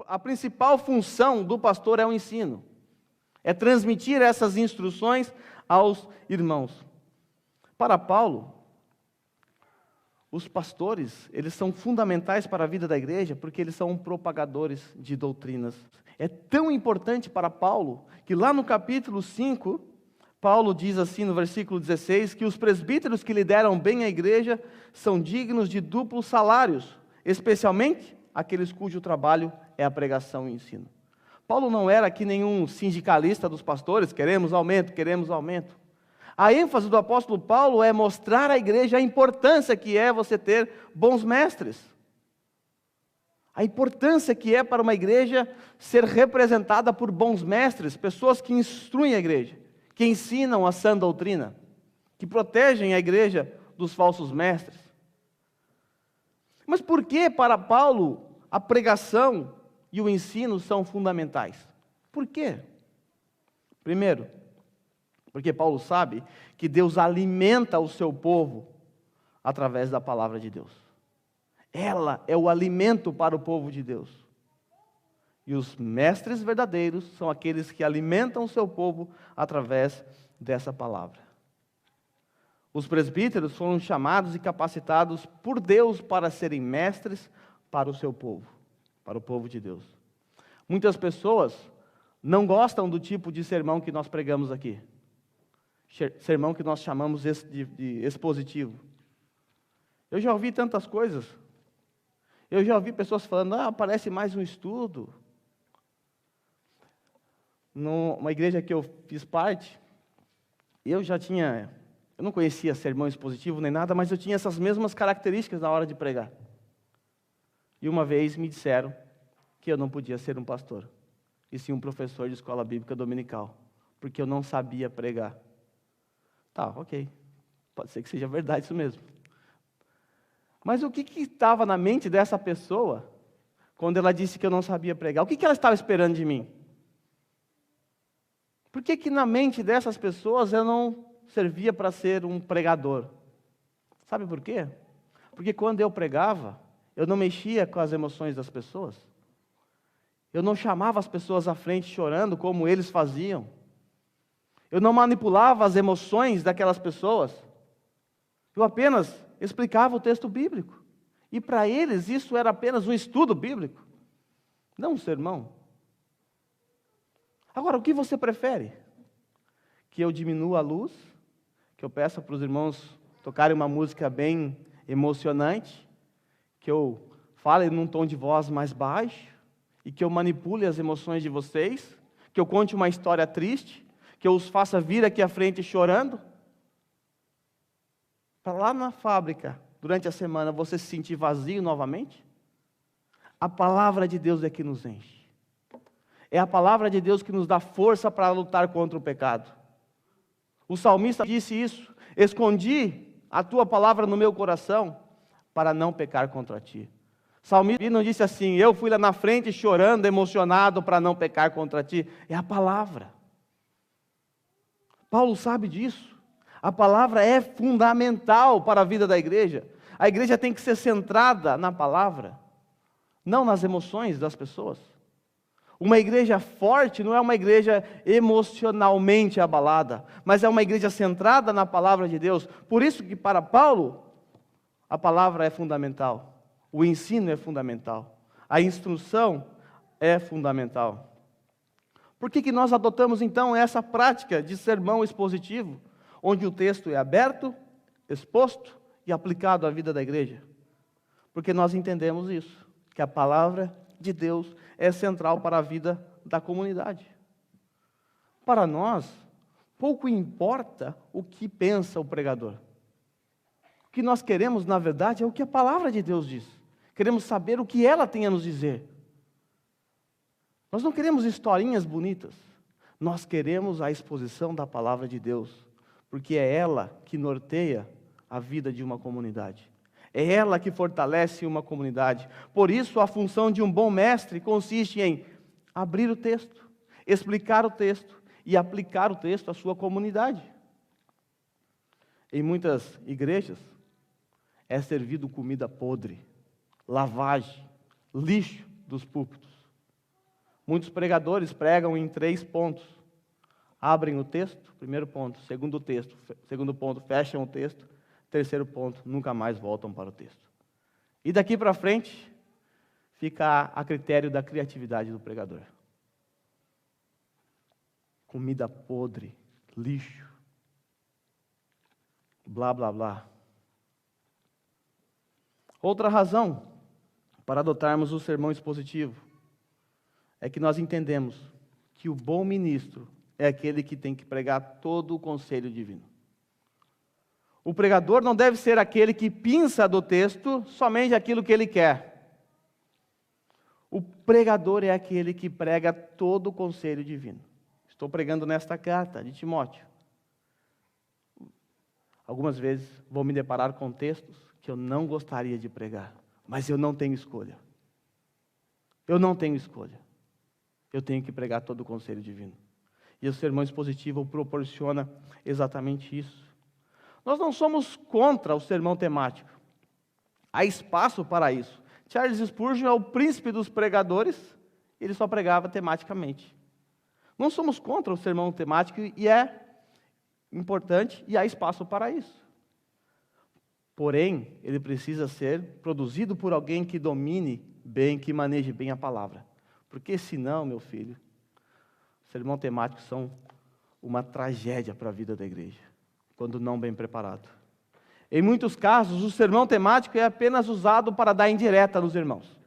A principal função do pastor é o ensino. É transmitir essas instruções aos irmãos. Para Paulo, os pastores, eles são fundamentais para a vida da igreja, porque eles são propagadores de doutrinas. É tão importante para Paulo, que lá no capítulo 5, Paulo diz assim no versículo 16, que os presbíteros que lideram bem a igreja são dignos de duplos salários, especialmente aqueles cujo trabalho é a pregação e o ensino. Paulo não era aqui nenhum sindicalista dos pastores, queremos aumento, queremos aumento. A ênfase do apóstolo Paulo é mostrar à igreja a importância que é você ter bons mestres. A importância que é para uma igreja ser representada por bons mestres, pessoas que instruem a igreja, que ensinam a sã doutrina, que protegem a igreja dos falsos mestres. Mas por que para Paulo a pregação e o ensino são fundamentais? Por quê? Primeiro, porque Paulo sabe que Deus alimenta o seu povo através da palavra de Deus. Ela é o alimento para o povo de Deus. E os mestres verdadeiros são aqueles que alimentam o seu povo através dessa palavra. Os presbíteros foram chamados e capacitados por Deus para serem mestres para o seu povo, para o povo de Deus. Muitas pessoas não gostam do tipo de sermão que nós pregamos aqui. Sermão que nós chamamos de expositivo. Eu já ouvi tantas coisas. Eu já ouvi pessoas falando, parece mais um estudo. Numa igreja que eu fiz parte, eu não conhecia sermão expositivo nem nada, mas eu tinha essas mesmas características na hora de pregar. E uma vez me disseram que eu não podia ser um pastor, e sim um professor de escola bíblica dominical, porque eu não sabia pregar. Tá, ok, pode ser que seja verdade isso mesmo. Mas o que estava na mente dessa pessoa, quando ela disse que eu não sabia pregar? O que ela estava esperando de mim? Por que na mente dessas pessoas eu não servia para ser um pregador? Sabe por quê? Porque quando eu pregava, eu não mexia com as emoções das pessoas. Eu não chamava as pessoas à frente chorando como eles faziam. Eu não manipulava as emoções daquelas pessoas. Eu apenas explicava o texto bíblico. E para eles isso era apenas um estudo bíblico, não um sermão. Agora, o que você prefere? Que eu diminua a luz? Que eu peça para os irmãos tocarem uma música bem emocionante? Que eu fale num tom de voz mais baixo? E que eu manipule as emoções de vocês? Que eu conte uma história triste? Que eu os faça vir aqui à frente chorando? Para lá na fábrica, durante a semana, você se sentir vazio novamente? A palavra de Deus é que nos enche. É a palavra de Deus que nos dá força para lutar contra o pecado. O salmista disse isso: escondi a tua palavra no meu coração para não pecar contra ti. O salmista não disse assim, eu fui lá na frente chorando, emocionado para não pecar contra ti. É a palavra. Paulo sabe disso. A palavra é fundamental para a vida da igreja. A igreja tem que ser centrada na palavra, não nas emoções das pessoas. Uma igreja forte não é uma igreja emocionalmente abalada, mas é uma igreja centrada na palavra de Deus. Por isso que para Paulo, a palavra é fundamental, o ensino é fundamental, a instrução é fundamental. Por que nós adotamos então essa prática de sermão expositivo, onde o texto é aberto, exposto e aplicado à vida da igreja? Porque nós entendemos isso, que a palavra de Deus é central para a vida da comunidade. Para nós, pouco importa o que pensa o pregador. O que nós queremos, na verdade, é o que a palavra de Deus diz. Queremos saber o que ela tem a nos dizer. Nós não queremos historinhas bonitas. Nós queremos a exposição da palavra de Deus, porque é ela que norteia a vida de uma comunidade. É ela que fortalece uma comunidade. Por isso, a função de um bom mestre consiste em abrir o texto, explicar o texto e aplicar o texto à sua comunidade. Em muitas igrejas, é servido comida podre, lavagem, lixo dos púlpitos. Muitos pregadores pregam em 3 pontos. Abrem o texto, primeiro ponto. Segundo ponto, fecham o texto. Terceiro ponto, nunca mais voltam para o texto. E daqui para frente, fica a critério da criatividade do pregador. Comida podre, lixo, blá, blá, blá. Outra razão para adotarmos o sermão expositivo é que nós entendemos que o bom ministro é aquele que tem que pregar todo o conselho divino. O pregador não deve ser aquele que pinça do texto somente aquilo que ele quer. O pregador é aquele que prega todo o conselho divino. Estou pregando nesta carta de Timóteo. Algumas vezes vou me deparar com textos que eu não gostaria de pregar, mas eu não tenho escolha. Eu não tenho escolha. Eu tenho que pregar todo o conselho divino. E o sermão expositivo proporciona exatamente isso. Nós não somos contra o sermão temático. Há espaço para isso. Charles Spurgeon é o príncipe dos pregadores, ele só pregava tematicamente. Não somos contra o sermão temático e é importante e há espaço para isso. Porém, ele precisa ser produzido por alguém que domine bem, que maneje bem a palavra. Porque senão, meu filho, sermão temático são uma tragédia para a vida da igreja, quando não bem preparado. Em muitos casos, o sermão temático é apenas usado para dar indireta nos irmãos.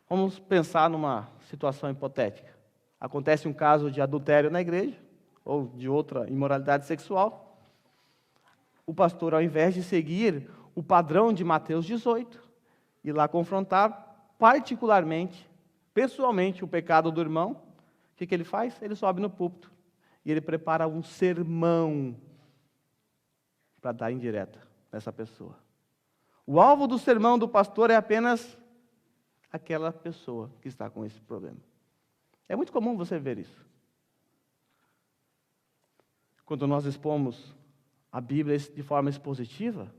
Vamos pensar numa situação hipotética. Acontece um caso de adultério na igreja, ou de outra imoralidade sexual. O pastor, ao invés de seguir o padrão de Mateus 18, ir lá confrontar particularmente, pessoalmente, o pecado do irmão, o que ele faz? Ele sobe no púlpito e ele prepara um sermão para dar indireta nessa pessoa. O alvo do sermão do pastor é apenas aquela pessoa que está com esse problema. É muito comum você ver isso. Quando nós expomos a Bíblia de forma expositiva,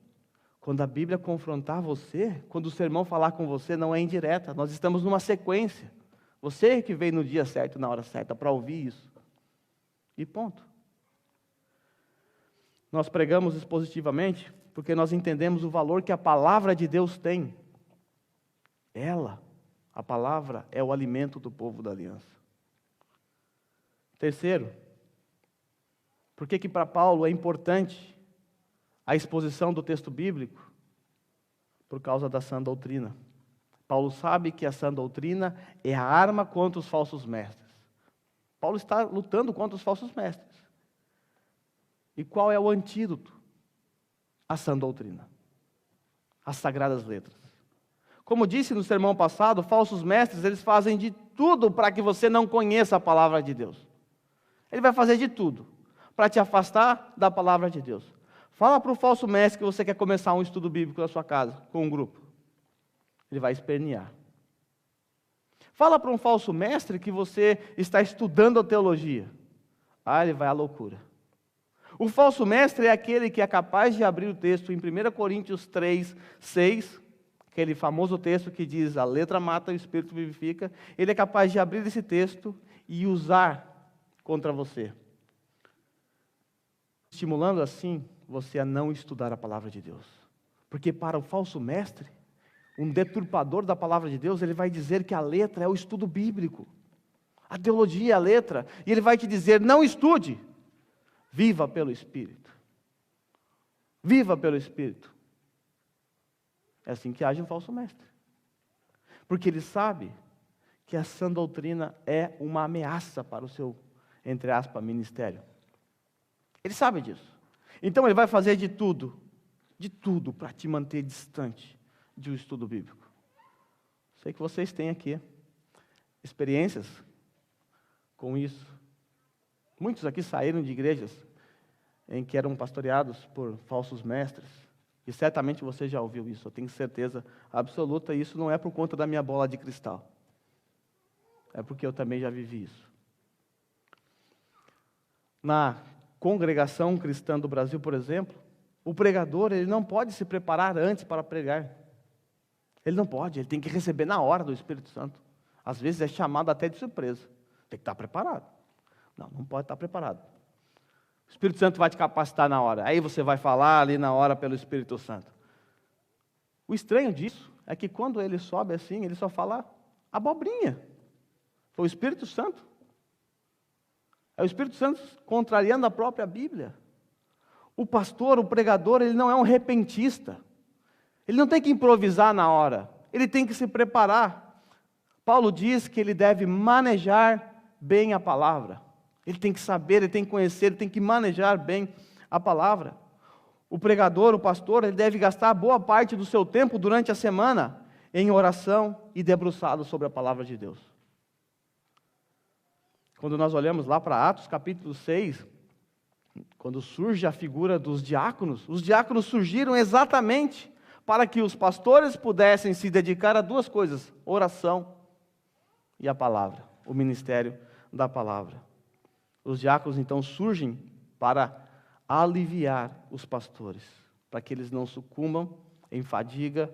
quando a Bíblia confrontar você, quando o sermão falar com você, não é indireta, nós estamos numa sequência. Você que veio no dia certo, na hora certa, para ouvir isso. E ponto. Nós pregamos expositivamente porque nós entendemos o valor que a palavra de Deus tem. A palavra, é o alimento do povo da aliança. Terceiro, por que para Paulo é importante a exposição do texto bíblico? Por causa da sã doutrina. Paulo sabe que a sã doutrina é a arma contra os falsos mestres. Paulo está lutando contra os falsos mestres. E qual é o antídoto? A sã doutrina. As sagradas letras. Como disse no sermão passado, falsos mestres, eles fazem de tudo para que você não conheça a palavra de Deus. Ele vai fazer de tudo para te afastar da palavra de Deus. Fala para o falso mestre que você quer começar um estudo bíblico na sua casa, com um grupo. Ele vai espernear. Fala para um falso mestre que você está estudando a teologia. Ele vai à loucura. O falso mestre é aquele que é capaz de abrir o texto em 1 Coríntios 3, 6, aquele famoso texto que diz, a letra mata e o espírito vivifica. Ele é capaz de abrir esse texto e usar contra você, estimulando assim você a não estudar a palavra de Deus. Porque para o falso mestre, um deturpador da palavra de Deus, ele vai dizer que a letra é o estudo bíblico. A teologia é a letra. E ele vai te dizer, não estude, viva pelo Espírito. Viva pelo Espírito. É assim que age um falso mestre. Porque ele sabe que a sã doutrina é uma ameaça para o seu, entre aspas, ministério. Ele sabe disso. Então ele vai fazer de tudo para te manter distante de um estudo bíblico. Sei que vocês têm aqui experiências com isso. Muitos aqui saíram de igrejas em que eram pastoreados por falsos mestres. E certamente você já ouviu isso, eu tenho certeza absoluta, e isso não é por conta da minha bola de cristal. É porque eu também já vivi isso. Na congregação cristã do Brasil, por exemplo, o pregador ele não pode se preparar antes para pregar. Ele não pode, ele tem que receber na hora do Espírito Santo. Às vezes é chamado até de surpresa. Tem que estar preparado. Não pode estar preparado. O Espírito Santo vai te capacitar na hora. Aí você vai falar ali na hora pelo Espírito Santo. O estranho disso é que quando ele sobe assim, ele só fala abobrinha. Foi o Espírito Santo. É o Espírito Santo contrariando a própria Bíblia. O pastor, o pregador, ele não é um repentista. Ele não tem que improvisar na hora. Ele tem que se preparar. Paulo diz que ele deve manejar bem a palavra. Ele tem que saber, ele tem que conhecer, ele tem que manejar bem a palavra. O pregador, o pastor, ele deve gastar boa parte do seu tempo durante a semana em oração e debruçado sobre a palavra de Deus. Quando nós olhamos lá para Atos capítulo 6, quando surge a figura dos diáconos, os diáconos surgiram exatamente para que os pastores pudessem se dedicar a duas coisas: oração e a palavra, o ministério da palavra. Os diáconos então surgem para aliviar os pastores, para que eles não sucumbam em fadiga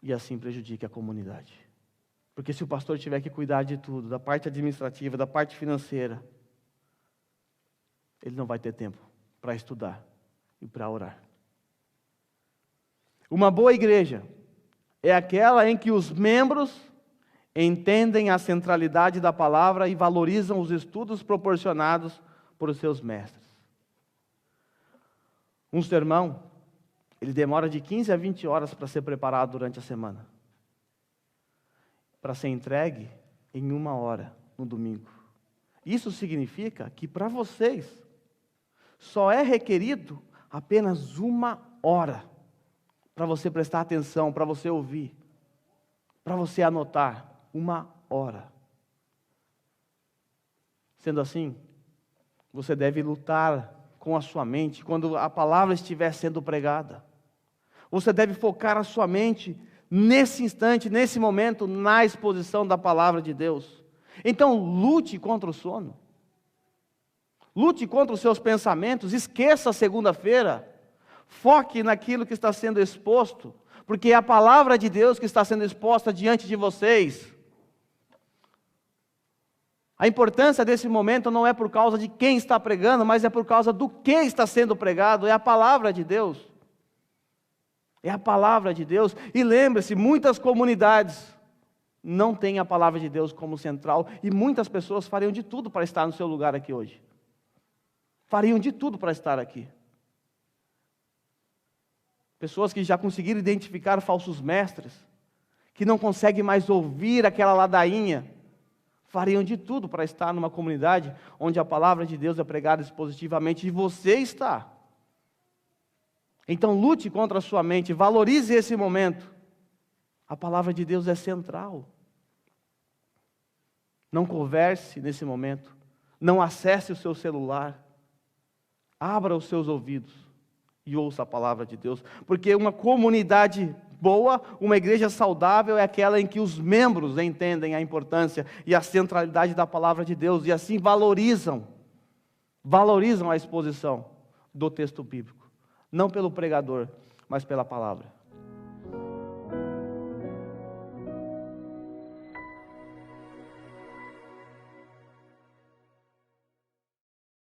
e assim prejudiquem a comunidade. Porque se o pastor tiver que cuidar de tudo, da parte administrativa, da parte financeira, ele não vai ter tempo para estudar e para orar. Uma boa igreja é aquela em que os membros entendem a centralidade da palavra e valorizam os estudos proporcionados por seus mestres. Um sermão, ele demora de 15 a 20 horas para ser preparado durante a semana, para ser entregue em 1 hora no domingo. Isso significa que para vocês só é requerido apenas 1 hora para você prestar atenção, para você ouvir, para você anotar. 1 hora. Sendo assim, você deve lutar com a sua mente quando a palavra estiver sendo pregada. Você deve focar a sua mente nesse instante, nesse momento, na exposição da palavra de Deus. Então, lute contra o sono. Lute contra os seus pensamentos. Esqueça a segunda-feira. Foque naquilo que está sendo exposto, porque é a palavra de Deus que está sendo exposta diante de vocês. A importância desse momento não é por causa de quem está pregando, mas é por causa do que está sendo pregado. É a palavra de Deus. É a palavra de Deus. E lembre-se, muitas comunidades não têm a palavra de Deus como central, e muitas pessoas fariam de tudo para estar no seu lugar aqui hoje. Fariam de tudo para estar aqui. Pessoas que já conseguiram identificar falsos mestres, que não conseguem mais ouvir aquela ladainha, fariam de tudo para estar numa comunidade onde a palavra de Deus é pregada expositivamente, e você está. Então lute contra a sua mente, valorize esse momento. A palavra de Deus é central. Não converse nesse momento, não acesse o seu celular, abra os seus ouvidos e ouça a palavra de Deus, porque uma comunidade boa, uma igreja saudável é aquela em que os membros entendem a importância e a centralidade da palavra de Deus, e assim valorizam a exposição do texto bíblico, não pelo pregador, mas pela palavra.